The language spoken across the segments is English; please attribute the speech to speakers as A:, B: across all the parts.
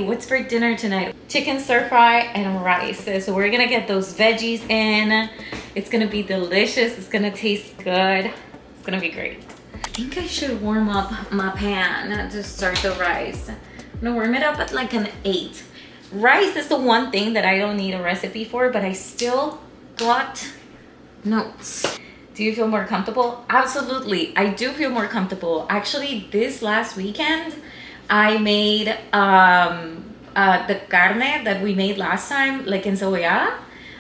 A: What's for dinner tonight? Chicken stir fry and rice. So we're gonna get those veggies in. It's gonna be delicious. It's gonna taste good. It's gonna be great. I think I should warm up my pan to start the rice. I'm gonna warm it up at like an 8. Rice is the one thing that I don't need a recipe for, but I still got notes. Do you feel more comfortable? Absolutely, I do feel more comfortable. Actually, this last weekend, I made the carne that we made last time, like encebollada.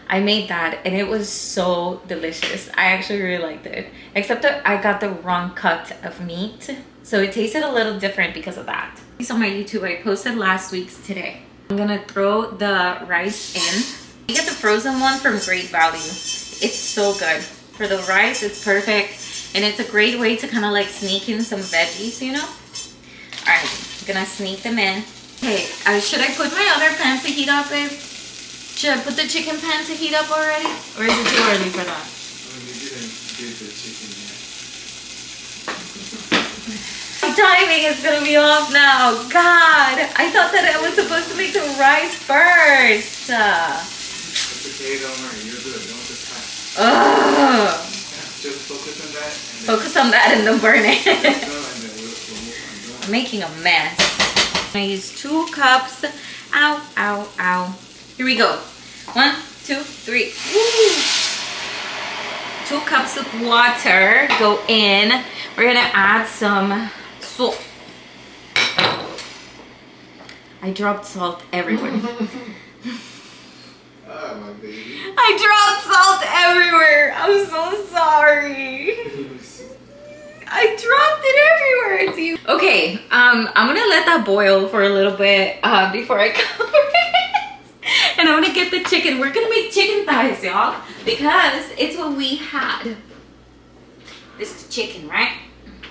A: I made that and it was so delicious. I actually really liked it. Except that I got the wrong cut of meat. So it tasted a little different because of that. It's on my YouTube. I posted last week's today. I'm gonna throw the rice in. You get the frozen one from Great Value. It's so good. For the rice, it's perfect. And it's a great way to kind of like sneak in some veggies, you know? All right, I'm gonna sneak them in. Okay, should I put my other pan to heat up, babe? Should I put the chicken pan to heat up already? Or is it too early for that?
B: Oh, you didn't get the chicken yet.
A: My timing is gonna be off now. God, I thought that I was supposed to make the rice first.
B: It's okay, don't worry, you're good. Don't just pass.
A: Ugh.
B: Just focus on that.
A: Focus on that and don't burn it.
B: And then we'll move on.
A: I'm making a mess. I use 2 cups. Ow, ow, ow. Here we go. 1, 2, 3. Woo. 2 cups of water go in. We're gonna add some salt. I dropped salt everywhere.
B: Ah, my baby.
A: I dropped salt everywhere. I'm so sorry. I dropped it everywhere. Do you? Okay, I'm gonna let that boil for a little bit before I cover it. And I'm gonna get the chicken. We're gonna make chicken thighs, y'all, because it's what we had. This is the chicken, right?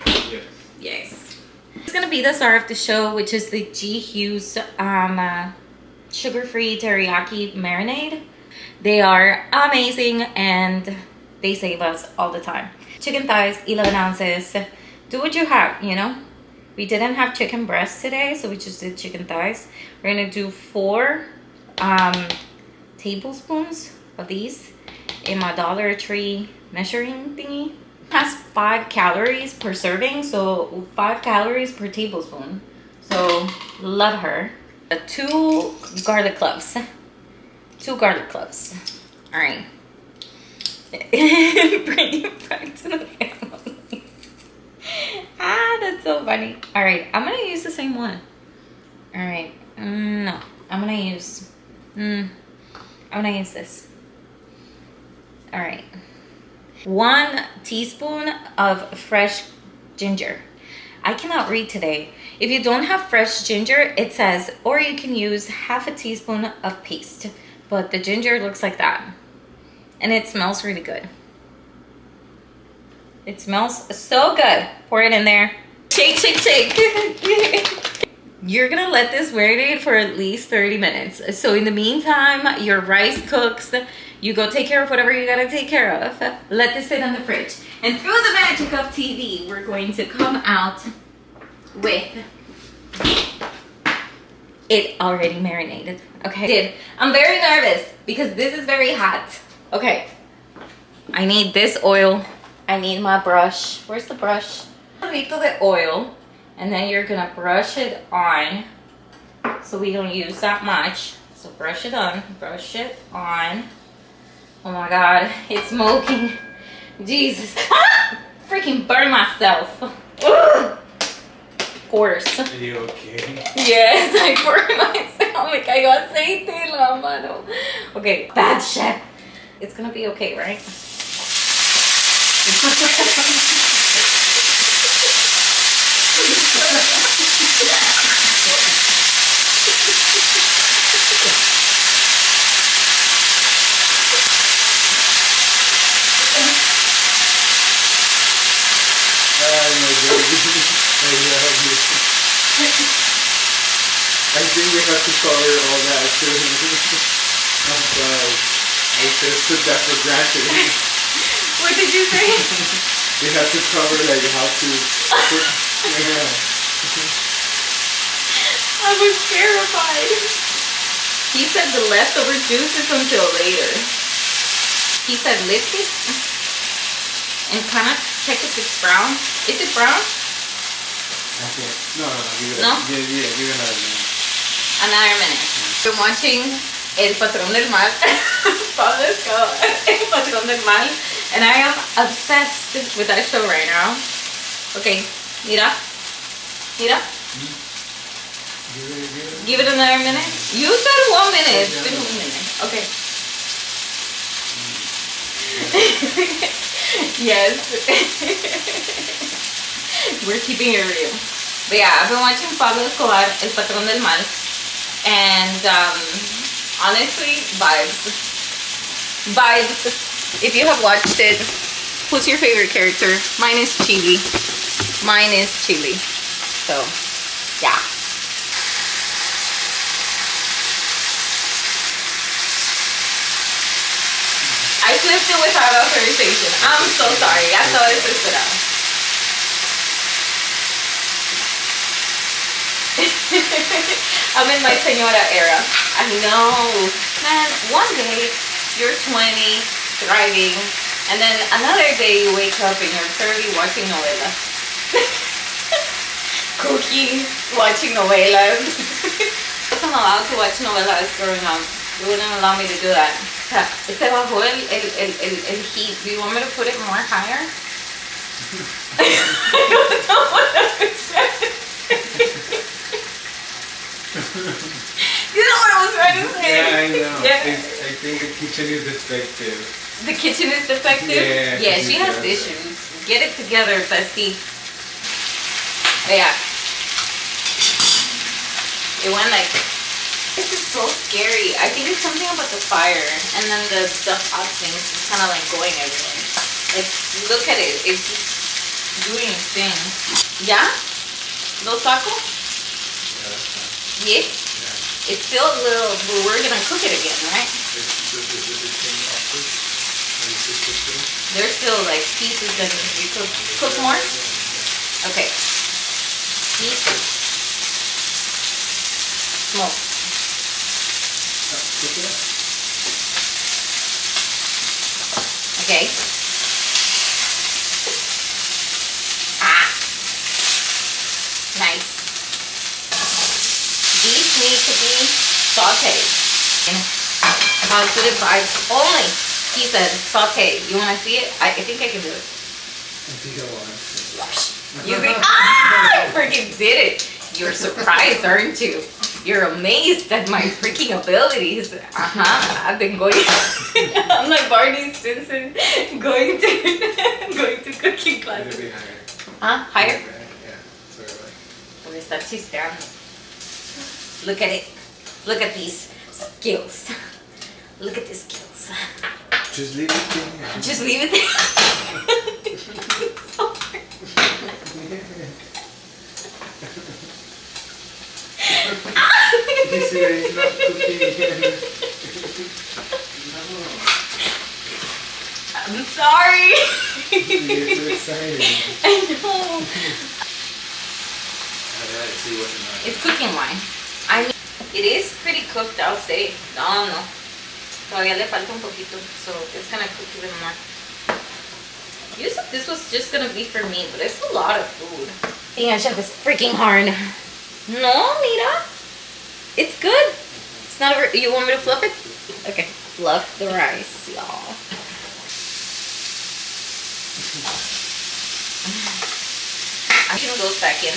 B: Yes.
A: Yes. It's gonna be the star of the show, which is the G. Hughes sugar-free teriyaki marinade. They are amazing and they save us all the time. Chicken thighs, 11 ounces. Do what you have, you know. We didn't have chicken breasts today, so we just did chicken thighs. We're gonna do 4 tablespoons of these in my Dollar Tree measuring thingy. It has 5 calories per serving, so 5 calories per tablespoon. So love her. 2 garlic cloves. 2 garlic cloves. All right. Bring it back to the family. Ah, that's so funny. All right, I'm gonna use the same one. All right, no, I'm gonna use this. All right, 1 teaspoon of fresh ginger. I cannot read today. If you don't have fresh ginger, it says, or you can use half a teaspoon of paste, but the ginger looks like that. And it smells really good. It smells so good. Pour it in there. Shake, shake, shake. You're gonna let this marinate for at least 30 minutes. So in the meantime, your rice cooks. You go take care of whatever you gotta take care of. Let this sit in the fridge. And through the magic of TV, we're going to come out with it already marinated. Okay. I'm very nervous because this is very hot. Okay, I need this oil. I need my brush. Where's the brush? A little of the oil, and then you're gonna brush it on so we don't use that much. So brush it on, brush it on. Oh my God, it's smoking. Jesus, freaking burn myself. Ugh. Of course.
B: Are you okay?
A: Yes, I burned myself. Me cayó aceite en la mano. Okay, bad chef. It's gonna be okay, right?
B: I think we have to cover all that too. I'm sorry. I just took that for granted.
A: What did you say?
B: We have to cover like how to put, yeah.
A: I was terrified. He said the leftover juice is until later. He said lift it and kind of check if it's brown. Is it brown?
B: Okay. No. Give it.
A: No?
B: Give it another minute.
A: Another minute. We're watching El Patrón del Mal. Pablo Escobar, El Patrón del Mal. And I am obsessed with that show right now. Okay, mira. Mira. Give it another minute. You said 1 minute. It's been 1 minute. Okay. Yes. We're keeping it real. But yeah, I've been watching Pablo Escobar, El Patrón del Mal. And honestly, vibes. If you have watched it, who's your favorite character? Mine is Chili. So, yeah. I flipped it without authorization. I'm so sorry. Ya todo eso esperaba. I'm in my señora era. I know. Man, one day you're 20, thriving, and then another day you wake up and you're 30 watching novelas. Cooking, watching novelas. I wasn't allowed to watch novelas growing up. They wouldn't allow me to do that. Se bajó el heat. Do you want me to put it more higher? I don't know what I said. You know what I was trying to say?
B: Yeah, I know.
A: Yeah.
B: I think the kitchen is defective.
A: The kitchen is defective?
B: Yeah,
A: she has issues. Get it together, bestie. But yeah. It went like, this is so scary. I think it's something about the fire. And then the hot things is kind of like going everywhere. Like, look at it. It's just doing its thing. Yeah? ¿Lo saco? Yeah? It's still a little, but we're gonna cook it again, right? There's still like pieces that need to be cooked. Cook more? Okay. Pieces. Smoke. Okay. Nice. These need to be sauteed. Positive vibes only. He said saute. You want to see it? I think I can do it.
B: I think I want to.
A: You think? Ah! I freaking did it. You're surprised, aren't you? You're amazed at my freaking abilities. I've been going. I'm like Barney Stinson, going to cooking classes.
B: It'll be higher.
A: Huh? Higher?
B: Yeah. Sorry.
A: Porque está chispeando. Look at it. Look at these skills. Look at these skills.
B: Just leave it there.
A: Just leave it there. Sorry.
B: You see that he's not cooking again.
A: I'm sorry.
B: You get too excited.
A: I know.
B: See what's in there.
A: It's cooking wine. I mean, it is pretty cooked, I'll say. No. Todavía le falta un poquito, so it's gonna cook even more. You said this was just gonna be for me, but it's a lot of food. Being a chef is freaking hard. No, mira. It's good. It's not over. You want me to fluff it? Okay. Fluff the rice, y'all. I'm gonna go second.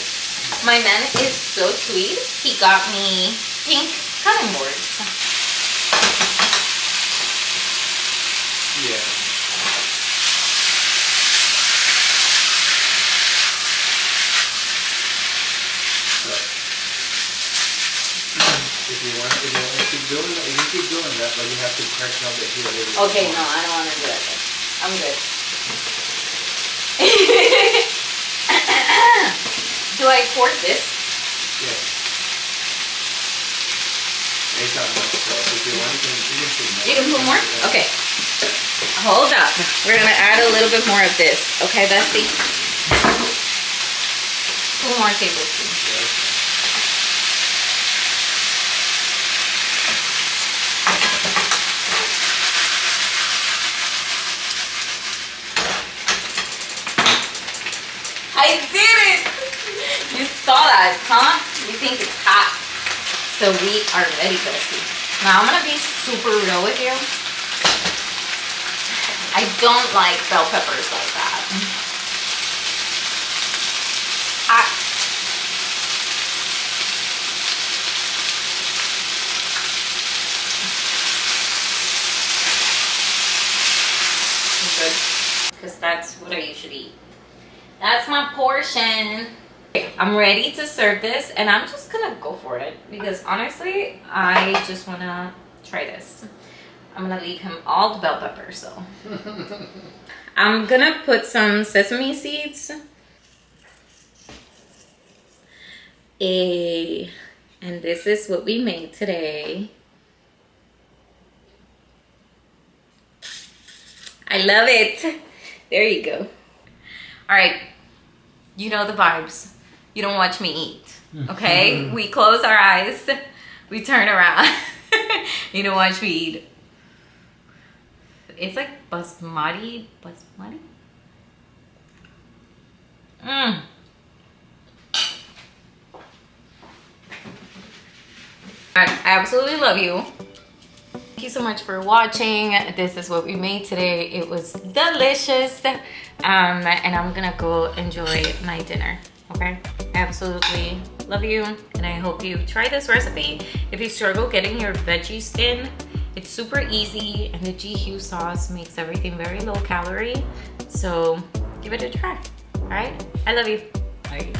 A: My man is so sweet. He got me pink cutting boards.
B: Yeah. If you want to keep doing that, you can keep doing that, but you have to crack out the heat a little bit.
A: Okay, no, I don't want to do that. I'm good. Do I pour this?
B: Yes. It's not much, so if you want, you can put more.
A: You can put more? Okay. Hold up. We're going to add a little bit more of this. Okay, bestie? 2 more tablespoons.
B: Yes.
A: huh? We think it's hot. So we are ready, bestie. Now I'm gonna be super real with you. I don't like bell peppers like that. Good, because that's what I usually eat. That's my portion. I'm ready to serve this, and I'm just gonna go for it because honestly, I just wanna try this. I'm gonna leave him all the bell peppers, so. I'm gonna put some sesame seeds. And this is what we made today. I love it. There you go. All right, you know the vibes. You don't watch me eat, okay? We close our eyes, we turn around. You don't watch me eat. It's like basmati. I absolutely love you. Thank you so much for watching. This is what we made today. It was delicious. And I'm gonna go enjoy my dinner, okay? I absolutely love you, and I hope you try this recipe. If you struggle getting your veggies in, it's super easy, and the GQ sauce makes everything very low calorie. So give it a try, all right? I love you.
B: Bye.